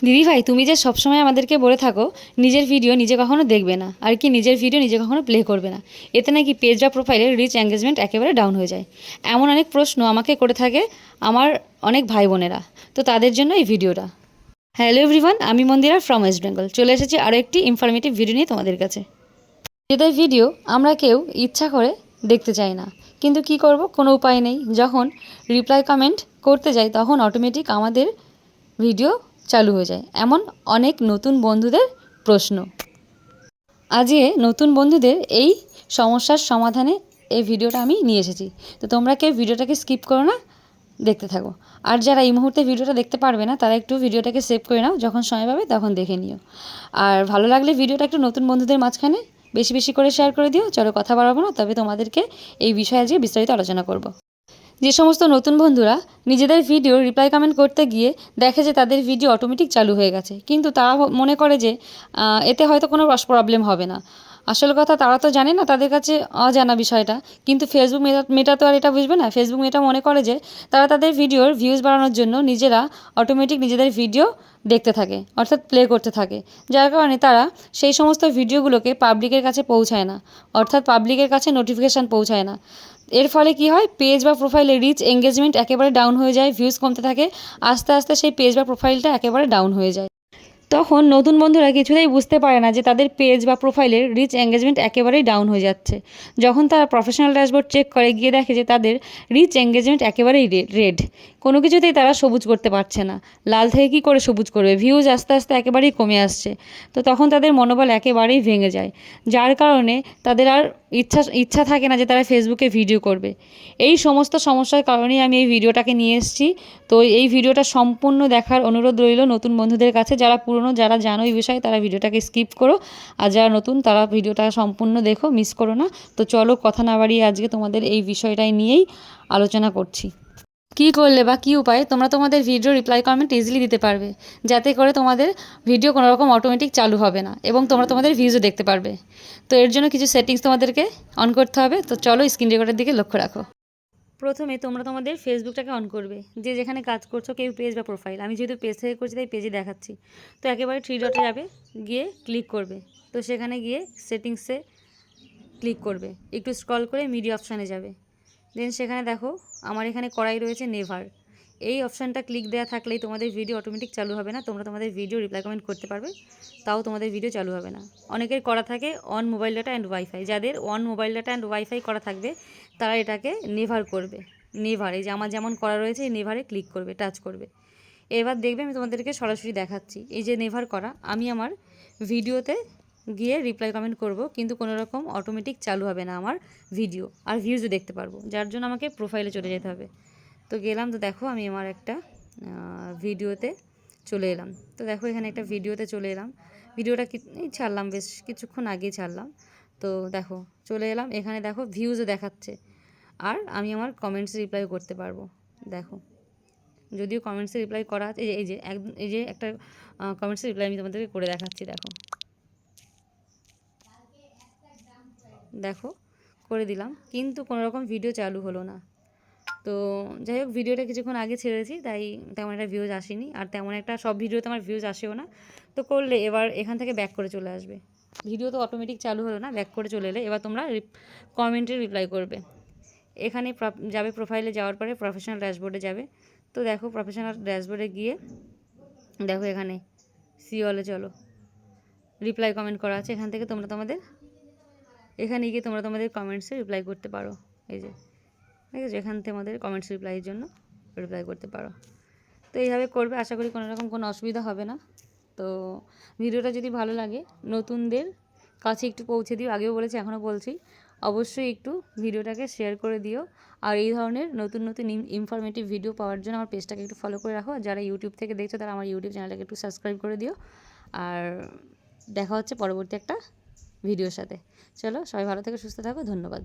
দিদিভাই, তুমি যে সবসময় আমাদেরকে বলে থাকো নিজের ভিডিও নিজে কখনো দেখবে না, আর কি নিজের ভিডিও নিজে কখনো প্লে করবে না, এতে নাকি পেজ বা প্রোফাইলের রিচ এঙ্গেজমেন্ট একেবারে ডাউন হয়ে যায়। এমন অনেক প্রশ্ন আমাকে করে থাকে আমার অনেক ভাই বোনেরা। তো তাদের জন্য এই ভিডিওটা। হ্যালো এভরিওয়ান, আমি মন্দিরা ফ্রম ওয়েস্ট বেঙ্গল চলে এসেছি আরও একটি ইনফরমেটিভ ভিডিও নিয়ে তোমাদের কাছে। নিজেদের ভিডিও আমরা কেউ ইচ্ছা করে দেখতে চাই না, কিন্তু কি করব, কোনো উপায় নেই। যখন রিপ্লাই কমেন্ট করতে যাই তখন অটোমেটিক আমাদের ভিডিও চালু হয়ে যায়। এমন অনেক নতুন বন্ধুদের প্রশ্ন। আজকে নতুন বন্ধুদের এই সমস্যার সমাধানে এই ভিডিওটা আমি নিয়ে এসেছি। তো তোমরা কেউ ভিডিওটাকে স্কিপ করো না, দেখতে থাকো। আর যারা এই মুহূর্তে ভিডিওটা দেখতে পারবে না তারা একটু ভিডিওটাকে সেভ করে নাও, যখন সময় পাবে তখন দেখে নিও। আর ভালো লাগলে ভিডিওটা একটু নতুন বন্ধুদের মাঝখানে বেশি বেশি করে শেয়ার করে দিও। চলো কথা বাড়াবো না, তবে তোমাদেরকে এই বিষয়ে আজকে বিস্তারিত আলোচনা করব। যে সমস্ত নতুন বন্ধুরা নিজেদের ভিডিও রিপ্লাই কমেন্ট করতে গিয়ে দেখে যে তাদের ভিডিও অটোমেটিক চালু হয়ে গেছে, কিন্তু তারা মনে করে যে এতে হয়তো কোনো প্রবলেম হবে না। আসল কথা, তারা তো জানে না, তাদের কাছে অজানা বিষয়টা। কিন্তু ফেসবুক মেটা তো আর এটা বুঝবে না। ফেসবুক মেটা মনে করে যে তারা তাদের ভিডিওর ভিউজ বাড়ানোর জন্য নিজেরা অটোমেটিক নিজেদের ভিডিও দেখতে থাকে, অর্থাৎ প্লে করতে থাকে। যার কারণে তারা সেই সমস্ত ভিডিওগুলোকে পাবলিকের কাছে পৌঁছায় না, অর্থাৎ পাবলিকের কাছে নোটিফিকেশান পৌঁছায় না। এর ফলে কি হয়, পেজ বা প্রোফাইলের রিচ এঙ্গেজমেন্ট একেবারে ডাউন হয়ে যায়, ভিউজ কমতে থাকে। আস্তে আস্তে সেই পেজ বা প্রোফাইলটা একেবারে ডাউন হয়ে যায়। তখন নতুন বন্ধুরা কিছুতেই বুঝতে পারে না যে তাদের পেজ বা প্রোফাইলের রিচ এঙ্গেজমেন্ট একেবারেই ডাউন হয়ে যাচ্ছে। যখন তারা প্রফেশনাল ড্যাশবোর্ড চেক করে গিয়ে দেখে যে তাদের রিচ এঙ্গেজমেন্ট একেবারেই রেড, কোনো কিছুতেই তারা সবুজ করতে পারছে না। লাল থেকে কী করে সবুজ করবে, ভিউজ আস্তে আস্তে একেবারেই কমে আসছে। তো তখন তাদের মনোবল একেবারেই ভেঙে যায়, যার কারণে তাদের আর ইচ্ছা থাকে না যে তারা ফেসবুকে ভিডিও করবে। এই সমস্ত সমস্যার কারণেই আমি এই ভিডিওটাকে নিয়ে এসেছি। তো এই ভিডিওটা সম্পূর্ণ দেখার অনুরোধ রইল নতুন বন্ধুদের কাছে। যারা পুরনো, যারা জানো এই বিষয়ে, তারা ভিডিওটাকে স্কিপ করো। আর যারা নতুন তারা ভিডিওটা সম্পূর্ণ দেখো, মিস করো না। তো চলো কথা না বাড়িয়ে আজকে তোমাদের এই বিষয়টাই নিয়েই আলোচনা করছি। কী করলে বা কী উপায়ে তোমরা তোমাদের ভিডিও রিপ্লাই কমেন্ট ইজিলি দিতে পারবে, যাতে করে তোমাদের ভিডিও কোনো রকম অটোমেটিক চালু হবে না এবং তোমরা তোমাদের ভিউজও দেখতে পারবে। তো এর জন্য কিছু সেটিংস তোমাদেরকে অন করতে হবে। তো চলো স্ক্রিন রেকর্ডের দিকে লক্ষ্য রাখো। প্রথমে তোমরা তোমাদের ফেসবুকটাকে অন করবে, যে যেখানে কাজ করছো, কেউ পেজ বা প্রোফাইল। আমি যেহেতু পেজ থেকে করছি তাই পেজে দেখাচ্ছি। তো একেবারে থ্রি ডটে যাবে, গিয়ে ক্লিক করবে। তো সেখানে গিয়ে সেটিংসে ক্লিক করবে, একটু স্ক্রল করে মিডিয়া অপশানে যাবে। দেন সেখানে দেখো আমার এখানে করাই রয়েছে নেভার। এই অপশানটা ক্লিক দেওয়া থাকলেই তোমাদের ভিডিও অটোমেটিক চালু হবে না। তোমরা তোমাদের ভিডিও রিপ্লাই কমেন্ট করতে পারবে, তাও তোমাদের ভিডিও চালু হবে না। অনেকের করা থাকে on mobile data and wifi. যাদের on mobile data and wifi করা থাকবে তারা এটাকে নেভার করবে। নেভার, এই যে আমার যেমন করা রয়েছে, এই নেভারে ক্লিক করবে, টাচ করবে। এবার দেখবে আমি তোমাদেরকে সরাসরি দেখাচ্ছি। এই যে নেভার করা, আমি আমার ভিডিওতে গিয়ে রিপ্লাই কমেন্ট করব, কিন্তু কোনো রকম অটোমেটিক চালু হবে না আমার ভিডিও, আর ভিউজও দেখতে পারবো। যার জন্য আমাকে প্রোফাইলে চলে যেতে হবে। তো গেলাম, তো দেখো আমি আমার একটা ভিডিওতে চলে এলাম। তো দেখো এখানে একটা ভিডিওতে চলে এলাম। ভিডিওটা এই ছাড়লাম, বেশ কিছুক্ষণ আগেই ছাড়লাম। তো দেখো চলে এলাম, এখানে দেখো ভিউজও দেখাচ্ছে, আর আমি আমার কমেন্টসে রিপ্লাই করতে পারবো। দেখো, যদিও কমেন্টসে রিপ্লাই করা আছে, এই যে একটা কমেন্টসে রিপ্লাই আমি তোমাদেরকে করে দেখাচ্ছি। দেখো দেখো করে দিলাম, কিন্তু কোনো রকম ভিডিও চালু হলো না। তো যাই হোক, ভিডিওটা কিছুক্ষণ আগে ছেড়েছি, তাই তেমন একটা ভিউজ আসেনি, আর তেমন একটা সব ভিডিওতে আমার ভিউজ আসেও না। তো করলে এবার এখান থেকে ব্যাক করে চলে আসবে। ভিডিও তো অটোমেটিক চালু হলো না, ব্যাক করে চলে এলে এবার তোমরা কমেন্টে রিপ্লাই করবে। এখানে যাবে, প্রোফাইলে যাওয়ার পরে প্রফেশনাল ড্যাশবোর্ডে যাবে। তো দেখো প্রফেশনাল ড্যাশবোর্ডে গিয়ে দেখো এখানে সি অলে চলো, রিপ্লাই কমেন্ট করা আছে। এখান থেকে এখানে গিয়ে তোমরা তোমাদের কমেন্টসে রিপ্লাই করতে পারো। এই যে ঠিক আছে, এখান থেকে আমাদের কমেন্টস রিপ্লাইয়ের জন্য রিপ্লাই করতে পারো। তো এইভাবে করবে, আশা করি কোনো রকম কোনো অসুবিধা হবে না। তো ভিডিওটা যদি ভালো লাগে নতুনদের কাছে একটু পৌঁছে দিও, আগেও বলেছি এখনও বলছি, অবশ্যই একটু ভিডিওটাকে শেয়ার করে দিও। আর এই ধরনের নতুন নতুন ইনফরমেটিভ ভিডিও পাওয়ার জন্য আমার পেজটাকে একটু ফলো করে রাখো। আর যারা ইউটিউব থেকে দেখছো তারা আমার ইউটিউব চ্যানেলটাকে একটু সাবস্ক্রাইব করে দিও। আর দেখা হচ্ছে পরবর্তী একটা ভিডিওর সাথে। চলো, সবাই ভালো থেকে সুস্থ থাকো, ধন্যবাদ।